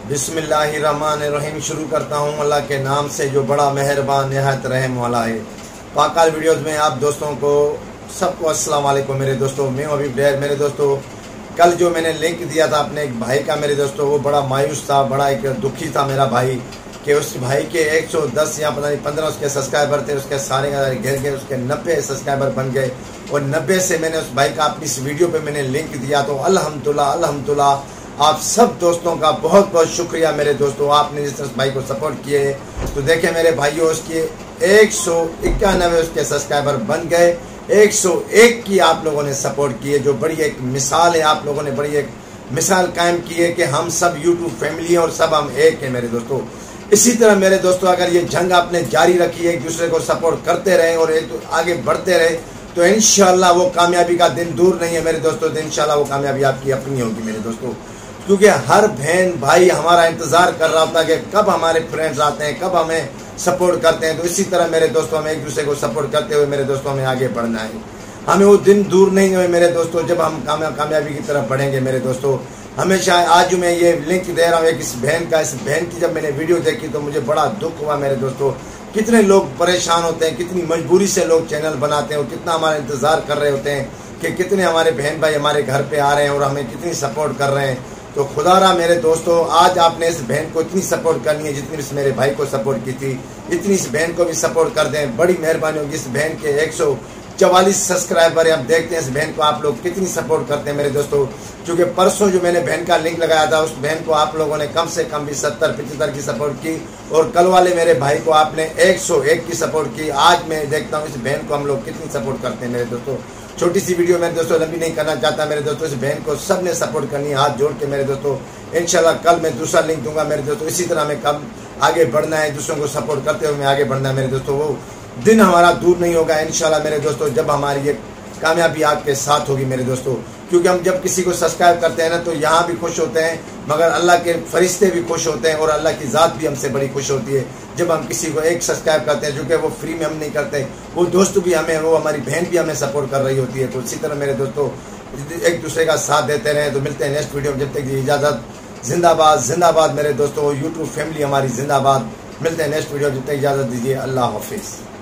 बिस्मिल्लाहिर्रहमानिर्रहीम। शुरू करता हूँ अल्लाह के नाम से जो बड़ा मेहरबान निहायत रहम वाला है। पाकाल वीडियोज़ में आप दोस्तों को सबको अस्सलाम वालेकुम मेरे दोस्तों। मैं अभी मेरे दोस्तों कल जो मैंने लिंक दिया था अपने एक भाई का मेरे दोस्तों, वो बड़ा मायूस था, बड़ा एक दुखी था मेरा भाई कि उस भाई के 110 या पता नहीं 15 उसके सब्सक्राइबर थे। उसके सारे घेर के उसके 90 सब्सक्राइबर बन गए और 90 से मैंने उस भाई का अपनी इस वीडियो पे मैंने लिंक दिया। तो अल्हम्दुलिल्लाह आप सब दोस्तों का बहुत बहुत शुक्रिया मेरे दोस्तों, आपने जिस तरह भाई को सपोर्ट किए। तो देखें मेरे भाइयों, उसके 191 उसके सब्सक्राइबर बन गए। 101 की आप लोगों ने सपोर्ट किए, जो बड़ी एक मिसाल है। आप लोगों ने बड़ी एक मिसाल कायम की है कि हम सब यूट्यूब फैमिली हैं और सब हम एक हैं मेरे दोस्तों। इसी तरह मेरे दोस्तों अगर ये जंग आपने जारी रखी, एक दूसरे को सपोर्ट करते रहे और एक आगे बढ़ते रहे, तो इंशाल्लाह वो कामयाबी का दिन दूर नहीं है मेरे दोस्तों। तो इंशाल्लाह वो कामयाबी आपकी अपनी होगी मेरे दोस्तों, क्योंकि हर बहन भाई हमारा इंतज़ार कर रहा होता है कि कब हमारे फ्रेंड्स आते हैं, कब हमें सपोर्ट करते हैं। तो इसी तरह मेरे दोस्तों हमें एक दूसरे को सपोर्ट करते हुए मेरे दोस्तों हमें आगे बढ़ना है। हमें वो दिन दूर नहीं है मेरे दोस्तों जब हम कामयाबी की तरफ बढ़ेंगे मेरे दोस्तों। हमेशा आज मैं ये लिंक दे रहा हूँ एक इस बहन की जब मैंने वीडियो देखी तो मुझे बड़ा दुख हुआ मेरे दोस्तों। कितने लोग परेशान होते हैं, कितनी मजबूरी से लोग चैनल बनाते हैं और कितना हमारा इंतज़ार कर रहे होते हैं कि कितने हमारे बहन भाई हमारे घर पे आ रहे हैं और हमें कितनी सपोर्ट कर रहे हैं। तो खुदारा मेरे दोस्तों, आज आपने इस बहन को इतनी सपोर्ट करनी है जितनी इस मेरे भाई को सपोर्ट की थी, इतनी इस बहन को भी सपोर्ट कर दें। बड़ी मेहरबानी होगी। इस बहन के 144 सब्सक्राइबर है। अब देखते हैं इस बहन को आप लोग कितनी सपोर्ट करते हैं मेरे दोस्तों। क्योंकि परसों जो मैंने बहन का लिंक लगाया था, उस बहन को आप लोगों ने कम से कम भी 70-75 की सपोर्ट की और कल वाले मेरे भाई को आपने 101 की सपोर्ट की। आज मैं देखता हूँ इस बहन को हम लोग कितनी सपोर्ट करते हैं मेरे दोस्तों। छोटी सी वीडियो मेरे दोस्तों लंबी नहीं करना चाहता मेरे दोस्तों। इस बहन को सब ने सपोर्ट करनी है हाथ जोड़ के मेरे दोस्तों। इंशाल्लाह कल मैं दूसरा लिंक दूंगा मेरे दोस्तों। इसी तरह हमें कम आगे बढ़ना है, दूसरों को सपोर्ट करते हुए हमें आगे बढ़ना है मेरे दोस्तों। वो दिन हमारा दूर नहीं होगा इंशाल्लाह मेरे दोस्तों जब हमारी ये कामयाबी आपके साथ होगी मेरे दोस्तों। क्योंकि हम जब किसी को सब्सक्राइब करते हैं ना, तो यहाँ भी खुश होते हैं, मगर अल्लाह के फरिश्ते भी खुश होते हैं और अल्लाह की ज़ात भी हमसे बड़ी खुश होती है जब हम किसी को एक सब्सक्राइब करते हैं, जो कि वो फ्री में हम नहीं करते। वो दोस्त भी हमें, वो हमारी बहन भी हमें सपोर्ट कर रही होती है। तो इसी तरह मेरे दोस्तों एक दूसरे का साथ देते रहें। तो मिलते हैं नेक्स्ट वीडियो में, जब तक इजाज़त। जिंदाबाद जिंदाबाद मेरे दोस्तों, यूट्यूब फैमिली हमारी जिंदाबाद। मिलते हैं नेक्स्ट वीडियो, जब तक इजाज़त दीजिए। अल्लाह हाफिज़।